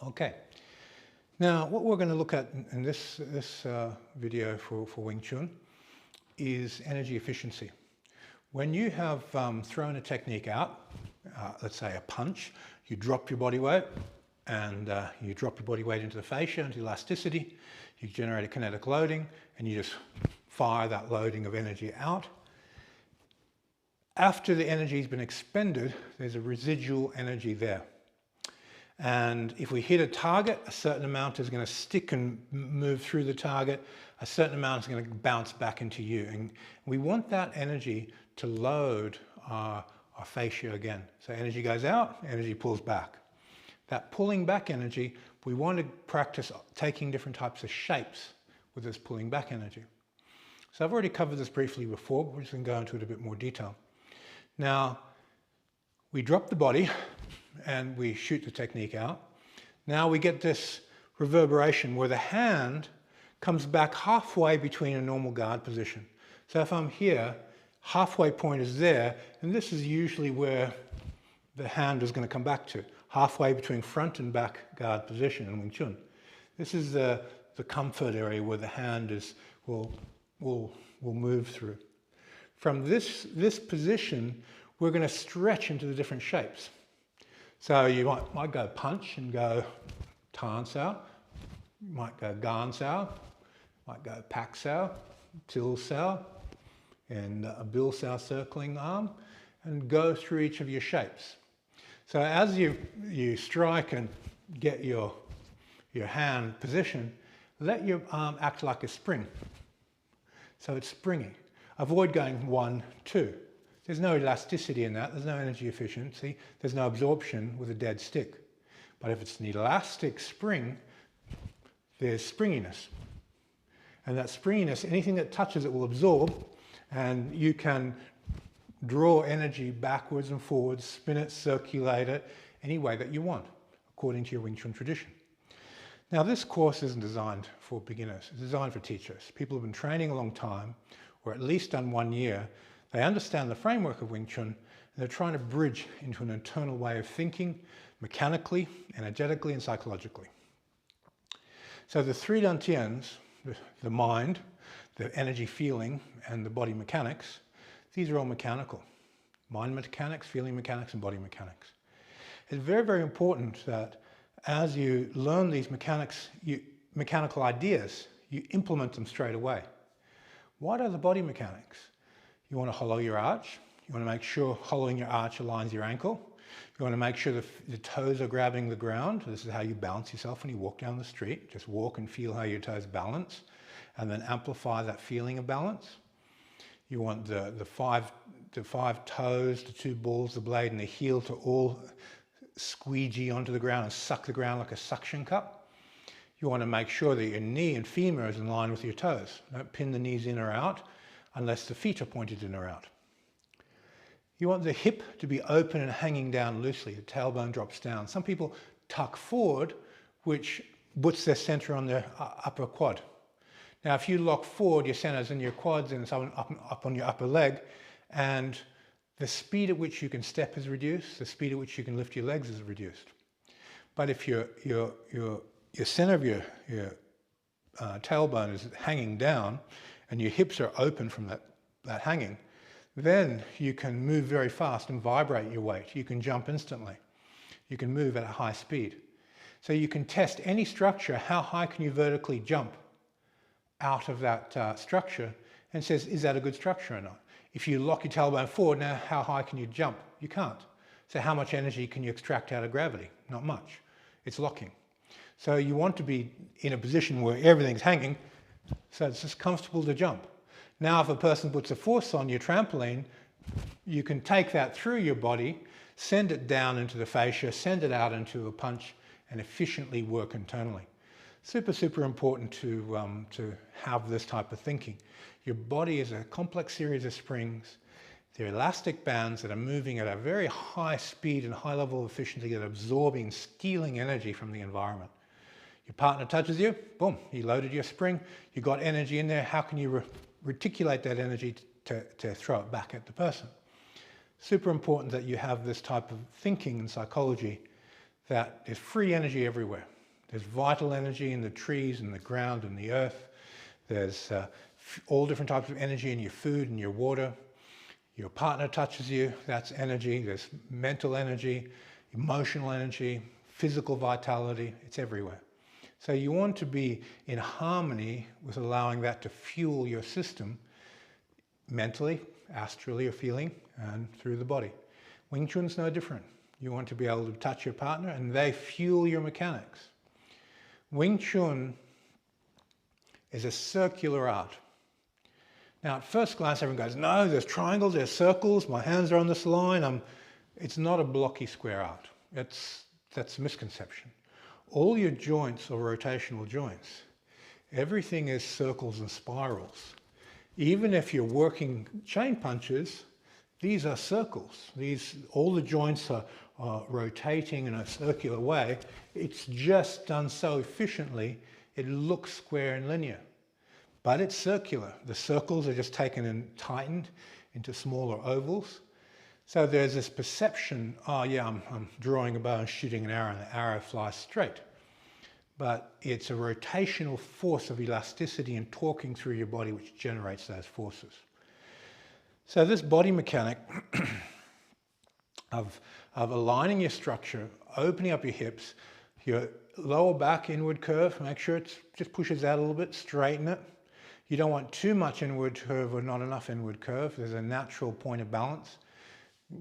Okay, now what we're going to look at in this video for Wing Chun is energy efficiency. When you have thrown a technique out, let's say a punch, you drop your body weight and you drop your body weight into the fascia, into elasticity, you generate a kinetic loading and you just fire that loading of energy out. After the energy has been expended, there's a residual energy there. And if we hit a target, a certain amount is going to stick and move through the target, a certain amount is going to bounce back into you. And we want that energy to load our fascia again. So energy goes out, energy pulls back. That pulling back energy, we want to practice taking different types of shapes with this pulling back energy. So I've already covered this briefly before, but we're just going to go into it a bit more detail. Now, we drop the body and we shoot the technique out. Now we get this reverberation where the hand comes back halfway between a normal guard position. So if I'm here, halfway point is there, and this is usually where the hand is going to come back to, halfway between front and back guard position in Wing Chun. This is the comfort area where the hand will move through. From this position, we're going to stretch into the different shapes. So you might go punch and go Tan Sao, you might go Gan Sao, might go Pak Sao, Til Sao, and a Bil Sao circling arm, and go through each of your shapes. So as you strike and get your hand position, let your arm act like a spring. So it's springy. Avoid going 1, 2. There's no elasticity in that, there's no energy efficiency, there's no absorption with a dead stick. But if it's an elastic spring, there's springiness. And that springiness, anything that touches it will absorb, and you can draw energy backwards and forwards, spin it, circulate it, any way that you want, according to your Wing Chun tradition. Now this course isn't designed for beginners, it's designed for teachers. People who've been training a long time, or at least done 1 year, they understand the framework of Wing Chun, and they're trying to bridge into an internal way of thinking, mechanically, energetically, and psychologically. So the three dantians, the mind, the energy feeling, and the body mechanics, these are all mechanical. Mind mechanics, feeling mechanics, and body mechanics. It's very, very important that as you learn these mechanical ideas, you implement them straight away. What are the body mechanics? You want to hollow your arch. You want to make sure hollowing your arch aligns your ankle. You want to make sure the toes are grabbing the ground. This is how you balance yourself when you walk down the street. Just walk and feel how your toes balance, and then amplify that feeling of balance. You want the five toes, the 2 balls, the blade, and the heel to all squeegee onto the ground and suck the ground like a suction cup. You want to make sure that your knee and femur is in line with your toes. Don't pin the knees in or out unless the feet are pointed in or out. You want the hip to be open and hanging down loosely. The tailbone drops down. Some people tuck forward, which puts their center on their upper quad. Now, if you lock forward, your center's in your quads and it's up on your upper leg, and the speed at which you can step is reduced, the speed at which you can lift your legs is reduced. But if your center of your tailbone is hanging down and your hips are open from that hanging, then you can move very fast and vibrate your weight. You can jump instantly. You can move at a high speed. So you can test any structure, how high can you vertically jump out of that structure, and says, is that a good structure or not? If you lock your tailbone forward, now how high can you jump? You can't. So how much energy can you extract out of gravity? Not much. It's locking. So you want to be in a position where everything's hanging, so it's just comfortable to jump. Now if a person puts a force on your trampoline, you can take that through your body, send it down into the fascia, send it out into a punch, and efficiently work internally. Super, super important to have this type of thinking. Your body is a complex series of springs. They're elastic bands that are moving at a very high speed and high level of efficiency that are absorbing, stealing energy from the environment. Your partner touches you, boom, you loaded your spring, you got energy in there. How can you reticulate that energy to throw it back at the person? Super important that you have this type of thinking and psychology that there's free energy everywhere. There's vital energy in the trees and the ground and the earth. There's all different types of energy in your food and your water. Your partner touches you, that's energy. There's mental energy, emotional energy, physical vitality, it's everywhere. So you want to be in harmony with allowing that to fuel your system mentally, astrally or feeling, and through the body. Wing Chun's no different. You want to be able to touch your partner and they fuel your mechanics. Wing Chun is a circular art. Now at first glance everyone goes, no, there's triangles, there's circles, my hands are on this line. It's not a blocky square art. That's a misconception. All your joints are rotational joints. Everything is circles and spirals. Even if you're working chain punches, these are circles. All the joints are rotating in a circular way. It's just done so efficiently, it looks square and linear. But it's circular. The circles are just taken and tightened into smaller ovals. So there's this perception, oh yeah, I'm drawing a bow and shooting an arrow and the arrow flies straight. But it's a rotational force of elasticity and torquing through your body which generates those forces. So this body mechanic of aligning your structure, opening up your hips, your lower back inward curve, make sure it just pushes out a little bit, straighten it. You don't want too much inward curve or not enough inward curve. There's a natural point of balance.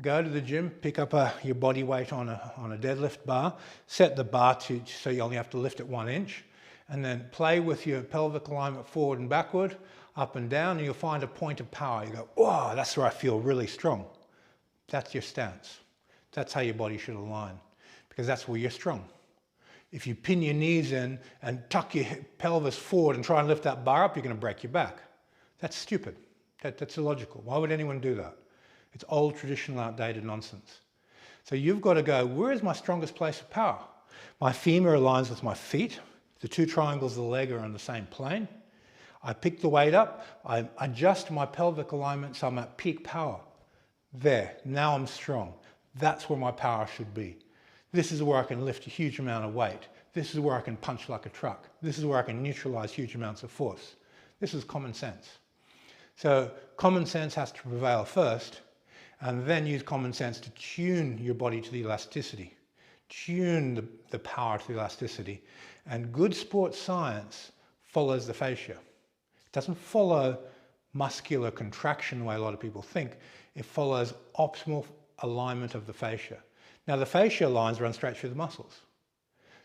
Go to the gym, pick up your body weight on a deadlift bar, set the bar so you only have to lift it 1 inch, and then play with your pelvic alignment forward and backward, up and down, and you'll find a point of power. You go, oh, that's where I feel really strong. That's your stance. That's how your body should align, because that's where you're strong. If you pin your knees in and tuck your pelvis forward and try and lift that bar up, you're going to break your back. That's stupid. That's illogical. Why would anyone do that? It's old, traditional, outdated nonsense. So you've got to go, where is my strongest place of power? My femur aligns with my feet. The 2 triangles of the leg are on the same plane. I pick the weight up. I adjust my pelvic alignment so I'm at peak power. There, now I'm strong. That's where my power should be. This is where I can lift a huge amount of weight. This is where I can punch like a truck. This is where I can neutralize huge amounts of force. This is common sense. So common sense has to prevail first, and then use common sense to tune your body to the elasticity. Tune the power to the elasticity. And good sports science follows the fascia. It doesn't follow muscular contraction the way a lot of people think. It follows optimal alignment of the fascia. Now the fascia lines run straight through the muscles.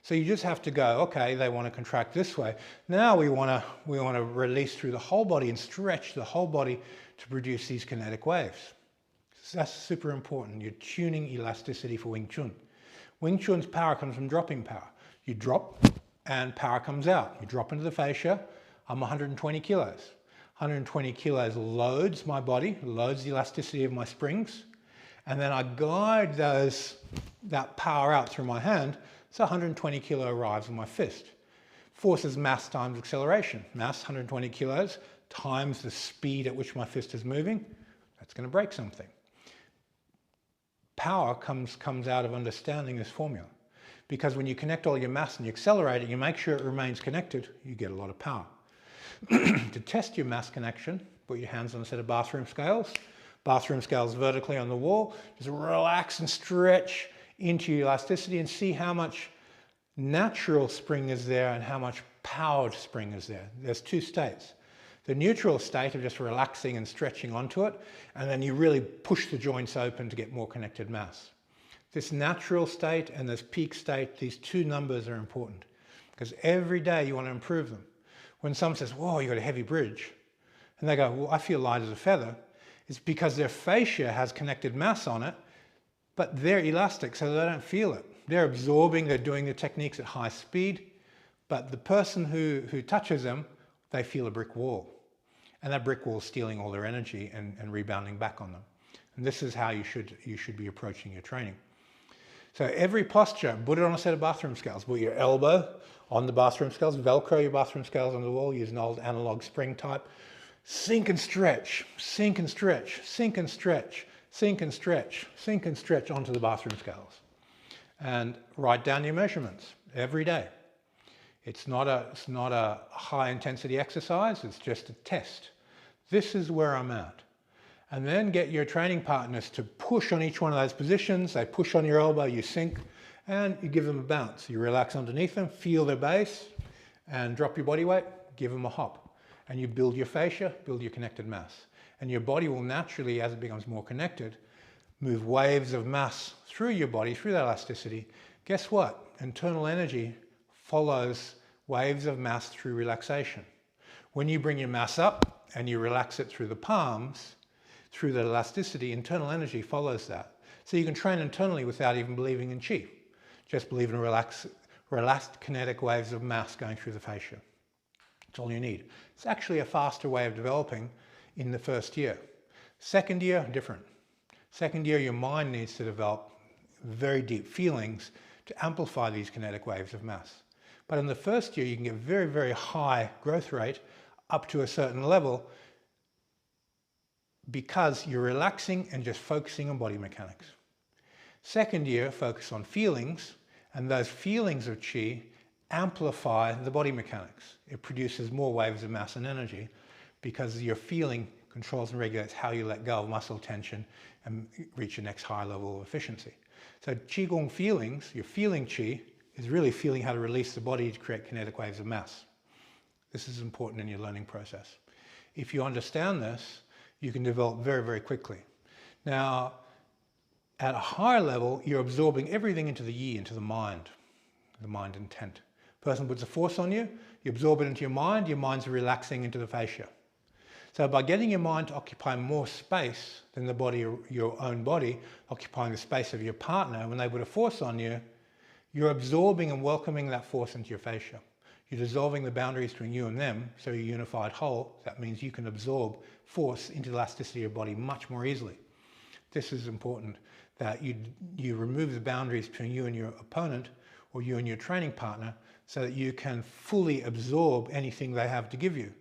So you just have to go, okay, they want to contract this way. Now we want to release through the whole body and stretch the whole body to produce these kinetic waves. So that's super important. You're tuning elasticity for Wing Chun. Wing Chun's power comes from dropping power. You drop and power comes out. You drop into the fascia. I'm 120 kilos. 120 kilos loads my body, loads the elasticity of my springs. And then I guide that power out through my hand, so 120 kilo arrives in my fist. Force is mass times acceleration. Mass, 120 kilos, times the speed at which my fist is moving. That's going to break something. Power comes out of understanding this formula. Because when you connect all your mass and you accelerate it, you make sure it remains connected, you get a lot of power. To test your mass connection, put your hands on a set of bathroom scales. Bathroom scales vertically on the wall. Just relax and stretch into your elasticity and see how much natural spring is there and how much powered spring is there. There's 2 states. The neutral state of just relaxing and stretching onto it, and then you really push the joints open to get more connected mass. This natural state and this peak state, these 2 numbers are important because every day you want to improve them. When someone says, whoa, you got a heavy bridge, and they go, well, I feel light as a feather, it's because their fascia has connected mass on it, but they're elastic, so they don't feel it. They're absorbing, they're doing the techniques at high speed, but the person who touches them, they feel a brick wall. And that brick wall is stealing all their energy and rebounding back on them. And this is how you should be approaching your training. So every posture, put it on a set of bathroom scales. Put your elbow on the bathroom scales, Velcro your bathroom scales on the wall, use an old analog spring type. Sink and stretch, sink and stretch, sink and stretch, sink and stretch, sink and stretch onto the bathroom scales. and write down your measurements every day. It's not a high intensity exercise, it's just a test. This is where I'm at. And then get your training partners to push on each one of those positions. They push on your elbow, you sink, and you give them a bounce. You relax underneath them, feel their base, and drop your body weight, give them a hop. And you build your fascia, build your connected mass. And your body will naturally, as it becomes more connected, move waves of mass through your body, through that elasticity. Guess what? Internal energy follows waves of mass through relaxation. When you bring your mass up and you relax it through the palms, through the elasticity, internal energy follows that. So you can train internally without even believing in chi. Just believe in relaxed kinetic waves of mass going through the fascia. That's all you need. It's actually a faster way of developing in the first year. Second year, different. Second year, your mind needs to develop very deep feelings to amplify these kinetic waves of mass. But in the first year, you can get very, very high growth rate up to a certain level because you're relaxing and just focusing on body mechanics. Second year, focus on feelings, and those feelings of chi amplify the body mechanics. It produces more waves of mass and energy because your feeling controls and regulates how you let go of muscle tension and reach your next high level of efficiency. So Qigong feelings, your feeling chi, is really feeling how to release the body to create kinetic waves of mass. This is important in your learning process. If you understand this, you can develop very, very quickly. Now, at a higher level, you're absorbing everything into the yi, into the mind intent. Person puts a force on you, you absorb it into your mind's relaxing into the fascia. So by getting your mind to occupy more space than the body, your own body, occupying the space of your partner, when they put a force on you, you're absorbing and welcoming that force into your fascia. You're dissolving the boundaries between you and them, so you're a unified whole. That means you can absorb force into the elasticity of your body much more easily. This is important, that you remove the boundaries between you and your opponent, or you and your training partner, so that you can fully absorb anything they have to give you.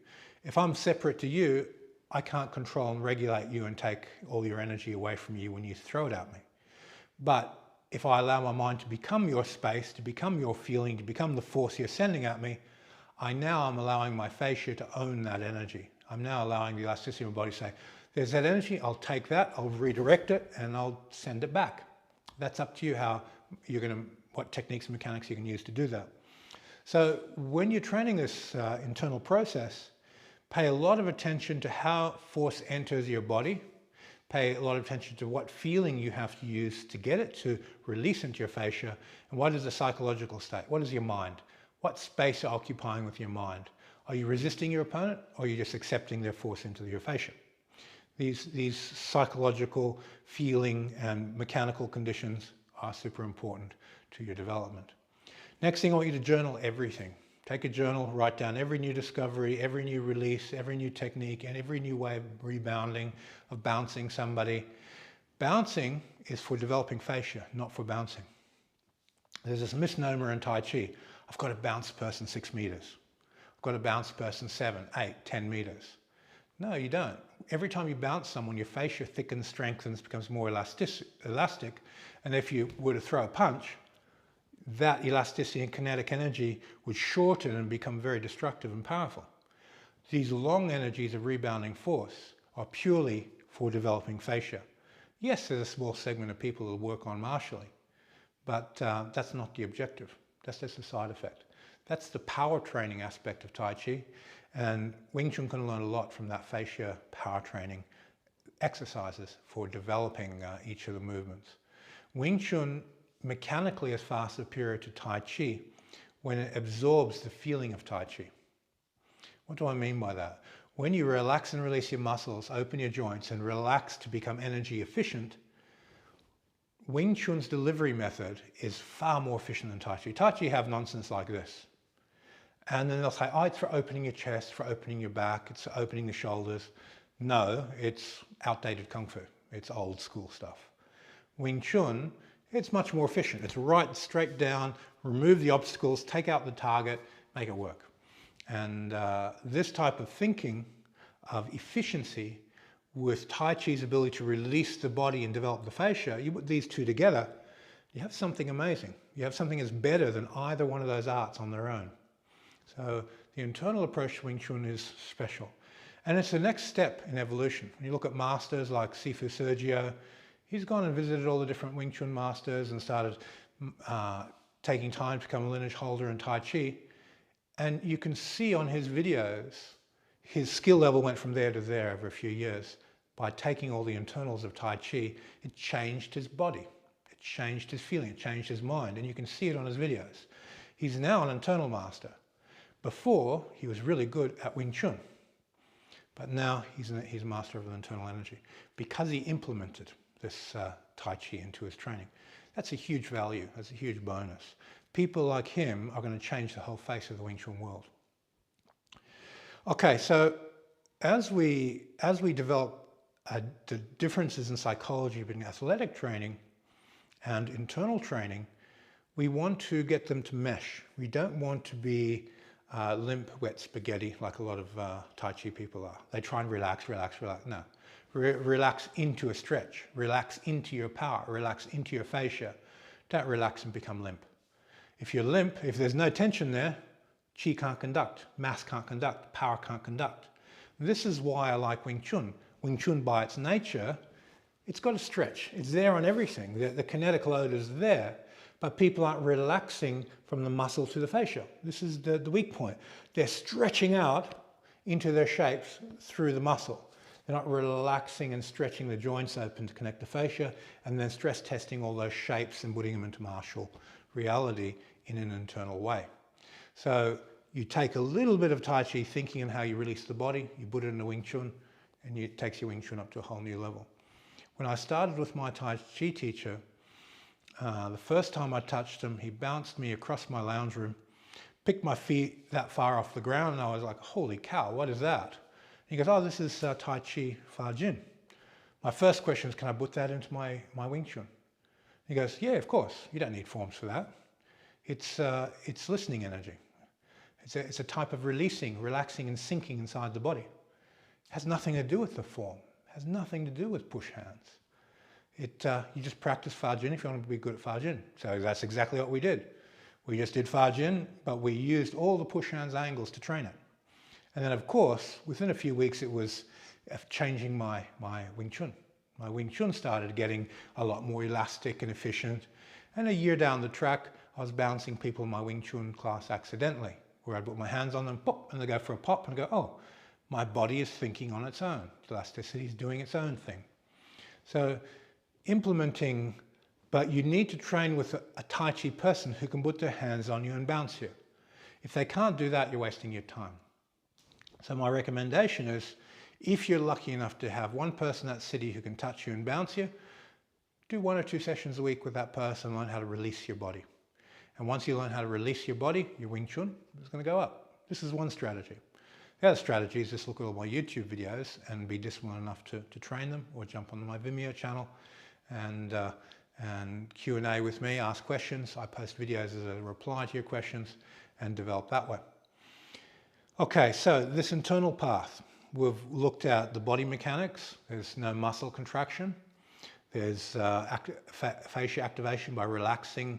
If I'm separate to you, I can't control and regulate you and take all your energy away from you when you throw it at me. But if I allow my mind to become your space, to become your feeling, to become the force you're sending at me, I'm allowing my fascia to own that energy. I'm now allowing the elasticity of my body to say, there's that energy, I'll take that, I'll redirect it, and I'll send it back. That's up to you what techniques and mechanics you can use to do that. So when you're training this internal process, pay a lot of attention to how force enters your body. Pay a lot of attention to what feeling you have to use to get it to release into your fascia. And what is the psychological state? What is your mind? What space are you occupying with your mind? Are you resisting your opponent, or are you just accepting their force into your fascia? These psychological, feeling and mechanical conditions are super important to your development. Next thing, I want you to journal everything. Take a journal, write down every new discovery, every new release, every new technique, and every new way of rebounding, of bouncing somebody. Bouncing is for developing fascia, not for bouncing. There's this misnomer in Tai Chi. I've got to bounce a person 6 meters. I've got to bounce a person 7, 8, 10 meters. No, you don't. Every time you bounce someone, your fascia thickens, strengthens, becomes more elastic. And if you were to throw a punch, that elasticity and kinetic energy would shorten and become very destructive and powerful. These long energies of rebounding force are purely for developing fascia. Yes, there's a small segment of people who work on martially, but that's not the objective. That's just a side effect. That's the power training aspect of Tai Chi, and Wing Chun can learn a lot from that fascia power training exercises for developing each of the movements. Wing Chun mechanically is far superior to Tai Chi when it absorbs the feeling of Tai Chi. What do I mean by that? When you relax and release your muscles, open your joints and relax to become energy efficient, Wing Chun's delivery method is far more efficient than Tai Chi. Tai Chi have nonsense like this. And then they'll say, oh, it's for opening your chest, for opening your back, it's for opening the shoulders. No, it's outdated Kung Fu. It's old school stuff. Wing Chun, it's much more efficient. It's right straight down, remove the obstacles, take out the target, make it work. And this type of thinking of efficiency with Tai Chi's ability to release the body and develop the fascia, you put these two together, you have something amazing. You have something that's better than either one of those arts on their own. So the internal approach to Wing Chun is special. And it's the next step in evolution. When you look at masters like Sifu Sergio, he's gone and visited all the different Wing Chun masters and started taking time to become a lineage holder in Tai Chi. And you can see on his videos, his skill level went from there to there over a few years. By taking all the internals of Tai Chi, it changed his body. It changed his feeling, it changed his mind. And you can see it on his videos. He's now an internal master. Before, he was really good at Wing Chun. But now he's a master of internal energy because he implemented this Tai Chi into his training. That's a huge value, that's a huge bonus. People like him are going to change the whole face of the Wing Chun world. Okay, so as we develop the differences in psychology between athletic training and internal training, we want to get them to mesh. We don't want to be limp, wet spaghetti like a lot of Tai Chi people are. They try and relax, relax, relax. No. Relax into a stretch. Relax into your power. Relax into your fascia. Don't relax and become limp. If you're limp, if there's no tension there, Qi can't conduct, mass can't conduct, power can't conduct. This is why I like Wing Chun. Wing Chun by its nature, it's got a stretch. It's there on everything. The kinetic load is there. But people aren't relaxing from the muscle to the fascia. This is the weak point. They're stretching out into their shapes through the muscle. They're not relaxing and stretching the joints open to connect the fascia and then stress testing all those shapes and putting them into martial reality in an internal way. So you take a little bit of Tai Chi thinking on how you release the body, you put it in a Wing Chun, and it takes your Wing Chun up to a whole new level. When I started with my Tai Chi teacher, the first time I touched him, he bounced me across my lounge room, picked my feet that far off the ground, and I was like, holy cow, what is that? And he goes, oh, this is Tai Chi Fa Jin. My first question is, can I put that into my Wing Chun? He goes, yeah, of course. You don't need forms for that. It's listening energy. It's a type of releasing, relaxing and sinking inside the body. It has nothing to do with the form. It has nothing to do with push hands. You just practice Fa Jin if you want to be good at Fa Jin. So that's exactly what we did. We just did Fa Jin, but we used all the push hands angles to train it. And then of course, within a few weeks, it was changing my Wing Chun. My Wing Chun started getting a lot more elastic and efficient. And a year down the track, I was bouncing people in my Wing Chun class accidentally, where I'd put my hands on them, pop, and they go for a pop, and I go, oh, my body is thinking on its own. Elasticity is doing its own thing. So implementing, but you need to train with a Tai Chi person who can put their hands on you and bounce you. If they can't do that, you're wasting your time. So my recommendation is, if you're lucky enough to have one person at City who can touch you and bounce you, do 1 or 2 sessions a week with that person, learn how to release your body. And once you learn how to release your body, your Wing Chun is going to go up. This is one strategy. The other strategy is just look at all my YouTube videos and be disciplined enough to train them, or jump on my Vimeo channel and Q&A with me, ask questions. I post videos as a reply to your questions and develop that way. Okay, so this internal path, we've looked at the body mechanics. There's no muscle contraction. There's fascia activation by relaxing